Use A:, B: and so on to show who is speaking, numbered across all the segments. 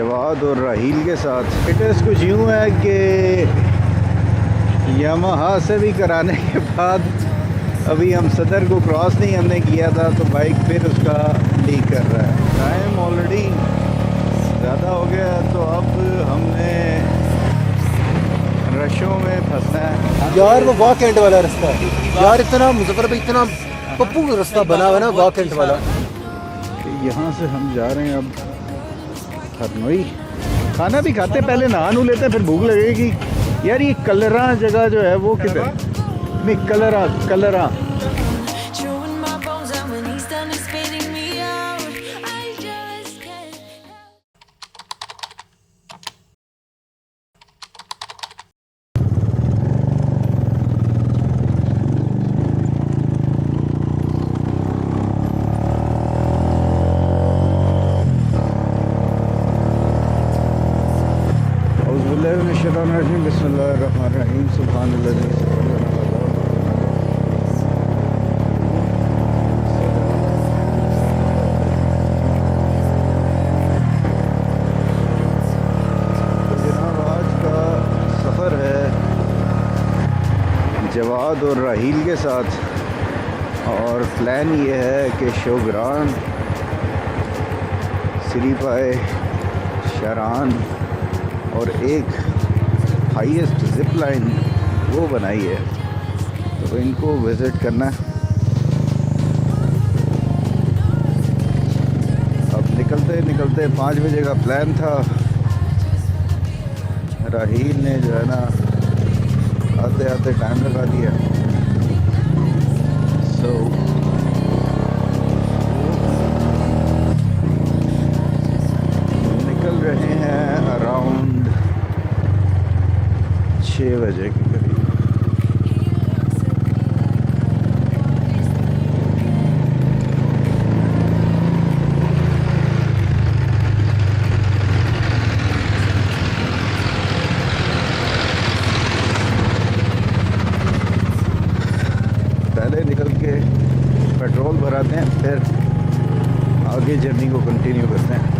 A: जवाद और राहील के साथ। फिटनेस कुछ यूँ है कि यामाहा से भी कराने के बाद अभी हम सदर को क्रॉस नहीं हमने किया था तो बाइक फिर उसका लीक कर रहा है। टाइम ऑलरेडी ज़्यादा हो गया तो अब हमने रशों में फंसना है।
B: यार वो वॉक एंड वाला रास्ता है यार, इतना मुजफ्फरपुर इतना पप्पू रास्ता बना हुआ है ना वॉक एंड वाला।
A: यहाँ से हम जा रहे हैं अब हरनोई। खाना भी खाते, पहले नहा नू लेते हैं फिर भूख लगेगी। यार ये कलरा जगह जो है वो किधर? नहीं, कलरा कलरा। बिस्मिल्लाहिर्रहमानिर्रहीम। सुब्हानल्लाह। जवाद और राहील के साथ, और प्लान ये है कि शोग्रान, सिरीपाए, शरान और एक हाईएस्ट जिप लाइन वो बनाई है तो इनको विज़िट करना है। अब निकलते निकलते 5 बजे का प्लान था। राहील ने जो है ना आते आते टाइम लगा दिया। सो निकल रहे हैं अराउंड 6 बजे के करीब। पहले निकल के पेट्रोल भराते हैं फिर आगे जर्नी को कंटिन्यू करते हैं।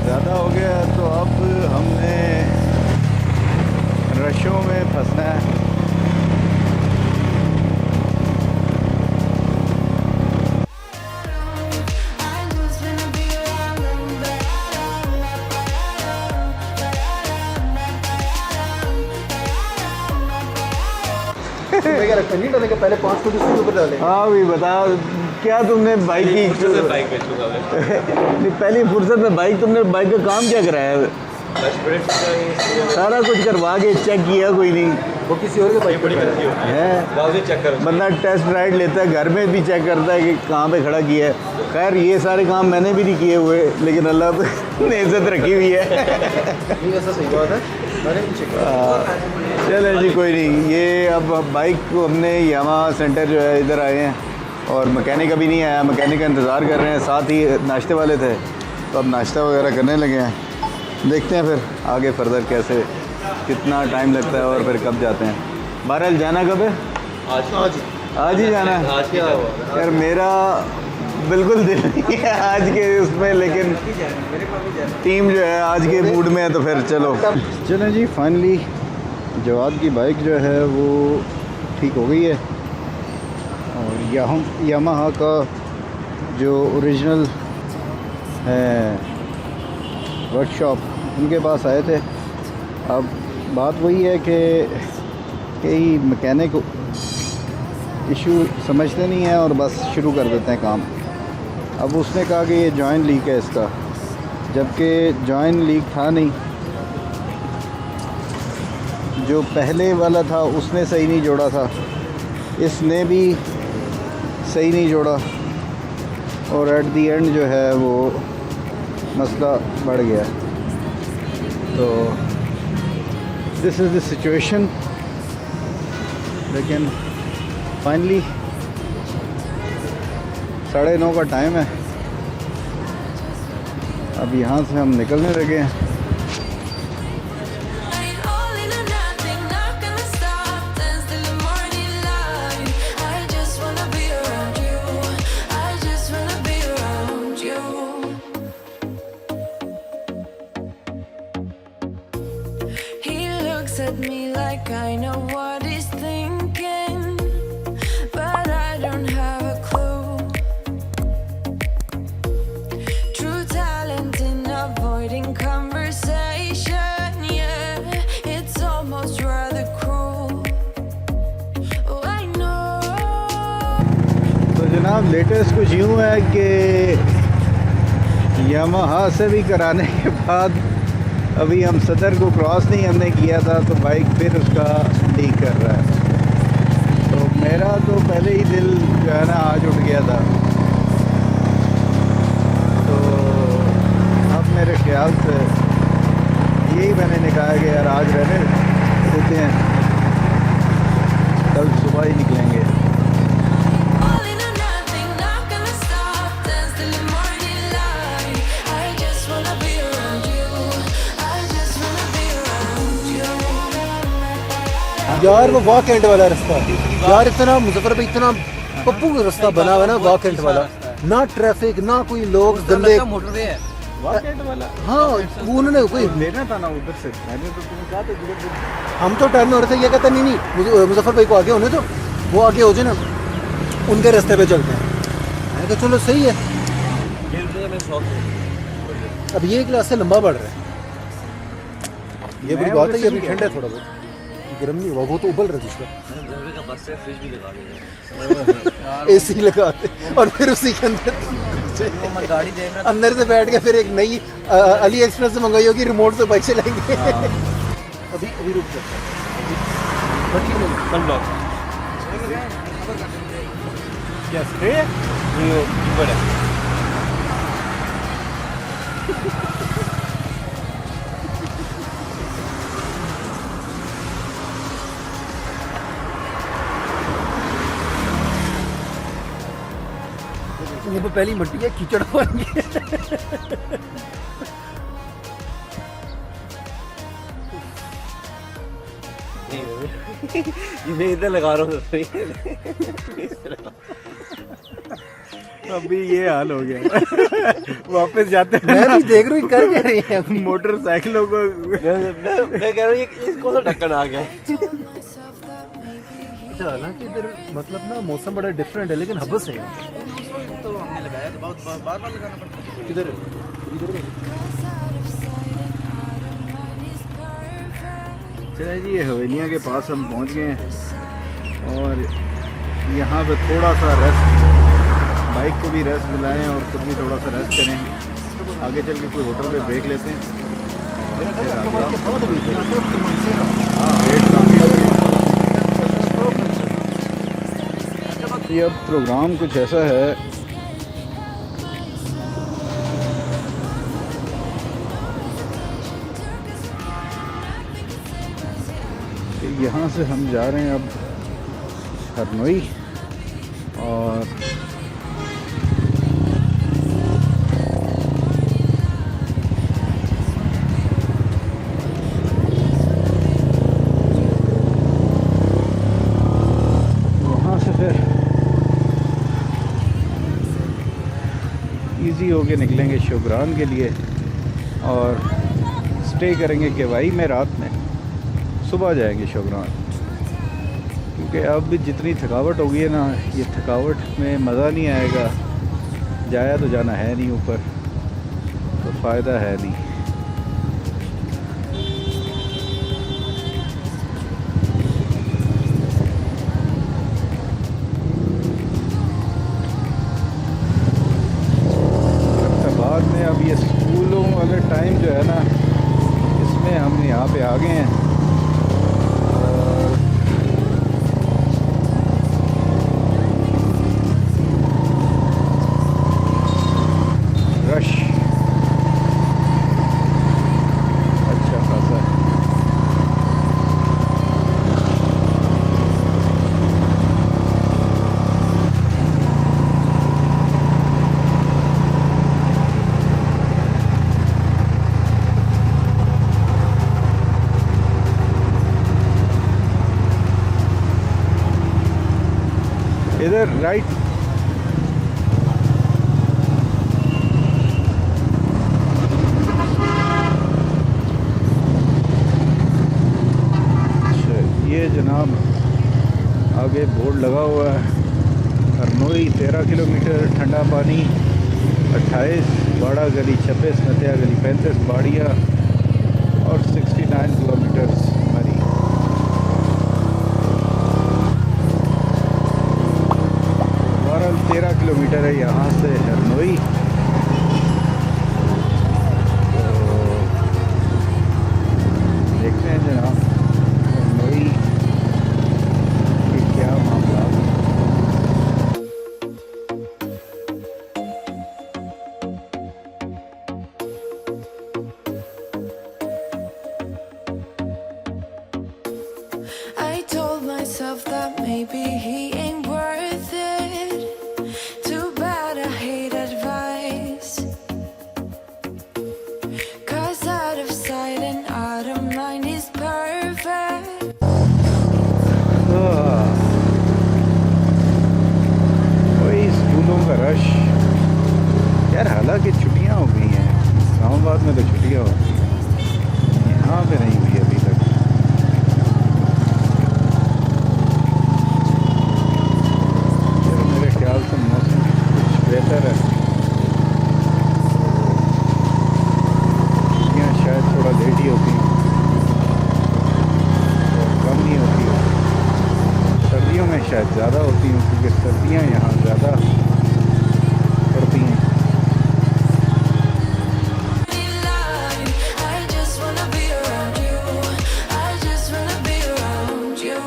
A: ज़्यादा हो गया तो अब हमने रशों में फंसना है।
B: क्या लगता है नहीं डालेंगे पहले 5 फुट उसके ऊपर डालेंगे?
A: हाँ भी बता, क्या तुमने बाइक की
C: बाइक बेचूंगा मैं।
A: पहली फुर्सत में बाइक तुमने बाइक का काम क्या कराया है? सारा कुछ करवा के चेक किया कोई नहीं?
B: वो किसी और के बाइक
C: बड़ी गलती होती
A: है।
C: चेक कर
A: बंदा टेस्ट राइड लेता है, घर में भी चेक करता है कि कहाँ पे खड़ा किया है। खैर ये सारे काम मैंने भी नहीं किए हुए, लेकिन अल्लाह ने इज्जत रखी हुई है।
B: नहीं ऐसा सही बात है, मैंने भी चेक किया।
A: चले जी कोई नहीं। ये अब बाइक को हमने यामाहा सेंटर जो है इधर आए हैं और मैकेनिक अभी नहीं आया, मैकेनिक का इंतज़ार कर रहे हैं। साथ ही नाश्ते वाले थे तो अब नाश्ता वगैरह करने लगे हैं। देखते हैं फिर आगे फर्दर कैसे, कितना टाइम लगता है और फिर कब जाते हैं। बहरहाल जाना कब है? आज ही जाना है। यार मेरा बिल्कुल दिल नहीं है आज के उसमें, लेकिन टीम जो है आज के मूड में है तो फिर चलो। चलें जी, फाइनली जवाद की बाइक जो है वो ठीक हो गई है और यामाहा का जो ओरिजिनल है वर्कशॉप उनके पास आए थे। अब बात वही है कि कई मैकेनिक इशू समझते नहीं हैं और बस शुरू कर देते हैं काम। अब उसने कहा कि ये जॉइन लीक है इसका, जबकि जॉइन लीक था नहीं। जो पहले वाला था उसने सही नहीं जोड़ा था, इसने भी सही नहीं जोड़ा। और एट दी एंड जो है वो मसला बढ़ गया। तो दिस इज़ द सिचुएशन। लेकिन फाइनली 9:30 का टाइम है, अब यहाँ से हम निकलने लगे हैं।
D: At me like I know what he's thinking, but I don't have a clue. True talent in avoiding conversation, yeah, it's almost rather cruel. Oh, I know.
A: तो जनाब लेटेस्ट कुछ यूँ है कि यामाहा से भी कराने के बाद अभी हम सदर को क्रॉस नहीं हमने किया था तो बाइक फिर उसका लीक कर रहा है। तो मेरा तो पहले ही दिल जो है ना आज उठ गया था। तो अब मेरे ख्याल से यही मैंने कहा कि यार आज रहने देते हैं, कल सुबह ही निकलेंगे।
B: यार वो वॉक एंड वाला रास्ता यार, इतना मुजफ्फर भाई इतना पप्पू का रास्ता बना हुआ है ना, वॉक एंड वाला, ना ट्रैफिक ना कोई लोग गंदे
C: मोटरवे है वाला।
B: हाँ वो उन्होंने कोई
A: लेना था ना उधर से, मैंने तो तुम्हें कहा था
B: हम तो टर्न हो रहे थे, ये कहता नहीं मुजफ्फर भाई को आगे होने तो वो आगे हो जाए ना, उनके रास्ते पे चलते हैं। मैंने कहा चलो सही है। अब ये क्लास से लंबा बढ़ रहा है, ये बड़ी बात है। ये अभी ठंडा है थोड़ा बहुत, गर्म नहीं हुआ, वो तो उबल रहा है जिसका। एसी लगाते और फिर उसी के अंदर से बैठ के फिर एक नई अली एक्सप्रेस से मंगाई होगी, रिमोट से बाइक चलाएंगे। अभी अभी रुक जाता क्या स्प्रे है? ये तो पहली मट्टी है, कीचड़ बन गया।
C: मैं इधर लगा रहा हूँ।
A: अभी ये हाल हो गया। वापस जाते हैं,
B: मैं भी देख रहा हूँ कर क्या रही है
A: मोटरसाइकिलों को।
C: मैं कह रहा हूँ इसको तो ढक्कन आ गया।
B: हालांकि इधर मतलब ना मौसम बड़ा डिफरेंट है, लेकिन हबस है।
C: तो हमने लगाया तो बहुत बार बार लगाना पड़ता है।
B: इधर
A: चलिए जी, हवेलियाँ के पास हम पहुँच गए हैं और यहाँ पे थोड़ा सा रेस्ट, बाइक को भी रेस्ट दिलाएं और खुद भी थोड़ा सा रेस्ट करें। आगे चल के कोई होटल पे ब्रेक लेते हैं। ये अब प्रोग्राम कुछ ऐसा है कि यहाँ से हम जा रहे हैं अब हरनोई और वहाँ से फिर इजी होके निकलेंगे शोग्रान के लिए और स्टे करेंगे केवाई में रात में, सुबह जाएंगे शोग्रान। क्योंकि अब जितनी थकावट हो गई है ना, ये थकावट में मज़ा नहीं आएगा। जाया तो जाना है नहीं ऊपर, तो फ़ायदा है नहीं। बाद में अब ये स्कूलों वाले टाइम जो है ना, इसमें हम यहाँ पे आ गए हैं। इधर राइट। अच्छा, ये जनाब आगे बोर्ड लगा हुआ है, हरनोई 13 किलोमीटर, ठंडा पानी 28, बाड़ा गली 26, नतिया गली 35, बाड़िया और 69 किलोमीटर्स मरी। बहरहाल 13 किलोमीटर है यहाँ से हरनोई। तो देखते हैं जनाब हरनोई के क्या मामला है।
D: I told myself that maybe he ain't worth it. Too bad I hate advice. 'Cause out of sight and out of mind is perfect.
A: वही स्कूलों का रश यार, हालांकि छुट्टियां हो गई हैं, इस्लामाबाद में तो छुट्टियां हो गई हैं, यहाँ पे नहीं हुई अभी तक। यार मेरे ख्याल से मौसम कुछ बेहतर है, छुट्टियाँ शायद थोड़ा लेट ही होती हैं और कम नहीं होती हैं। सर्दियों में शायद ज़्यादा होती हैं क्योंकि सर्दियाँ यहाँ ज़्यादा पड़ती हैं।
D: I just wanna be around you. I just wanna be around you.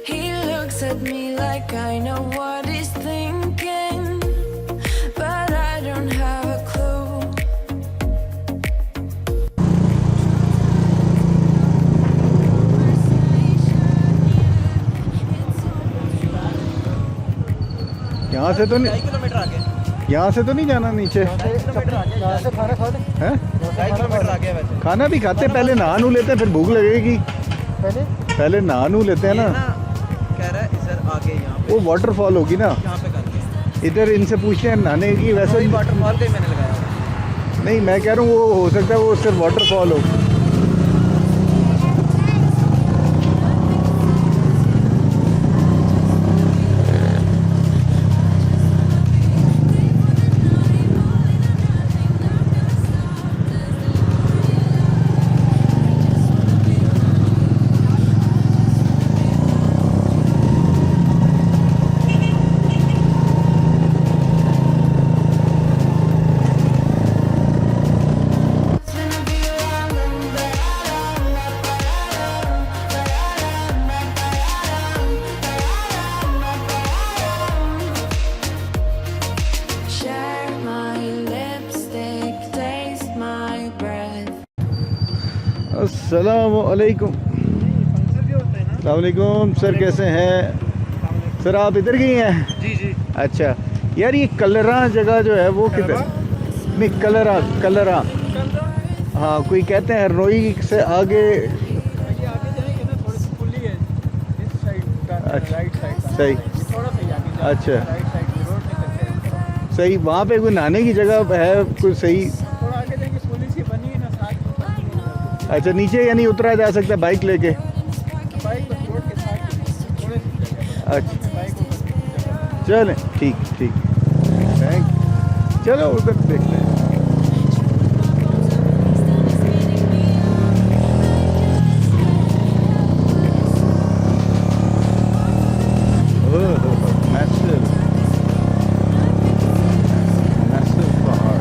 D: He looks at me like I know what he's thinking, but I don't have a clue.
A: यहाँ से तो नहीं,
C: 2 किलोमीटर आगे,
A: यहाँ से तो नहीं जाना नीचे
C: 2 किलोमीटर आगे
B: यहाँ से खाना खा लें
A: हैं?
C: 2 किलोमीटर आगे वैसे।
A: खाना भी खाते, पहले नहा नू लेते हैं फिर भूख लगेगी।
B: पहले।
A: पहले नहा नू लेते हैं
C: ये
A: ना।
C: ना कह रहा है इधर आगे, यहाँ पे
A: वो वाटरफॉल होगी ना,
C: यहाँ पे करके
A: इधर इनसे पूछते हैं नहाने की। वैसे
C: वही वाटरफॉल पे मैंने लगाया हुआ।
A: नहीं, मैं कह रहा हूँ वो हो सकता है वो सिर्फ वाटरफॉल हो।
D: Share my lipstick, taste my breath.
A: अस्सलामुअलैकुम। अस्सलामुअलैकुम सर, कैसे हैं सर? आप इधर गई हैं?
C: जी जी।
A: अच्छा यार, ये कलरा जगह जो है वो किधर? नहीं, कलरा कलरा, हाँ कोई कहते हैं हरनोई से आगे। अच्छा सही, अच्छा सही, वहाँ पे कोई नहाने की जगह है कोई सही? अच्छा, नीचे यानी उतरा जा सकता है बाइक लेके? अच्छा चलें, ठीक ठीक, थैंक। चलो उधर देखते हैं। Massive पहाड़।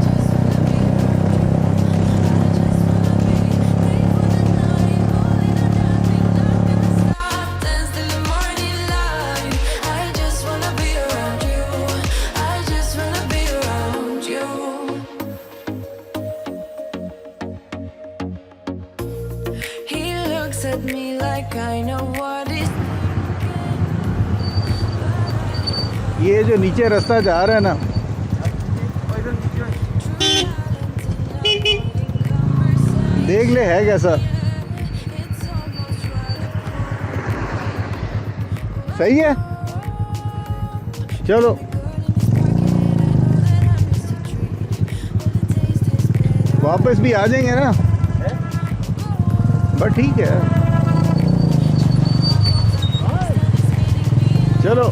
D: Dance till the morning light. I just wanna be around you. I just wanna be around you. He looks at me like I know what he's
A: ये जो नीचे रास्ता जा रहा है ना, देख ले है कैसा। सही है, चलो वापस भी आ जाएंगे ना, बट ठीक है, चलो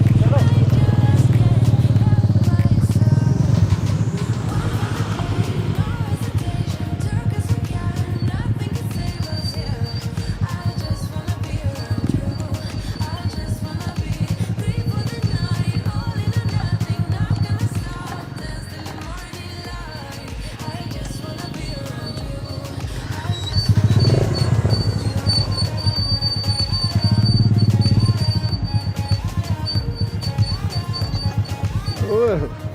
A: ओह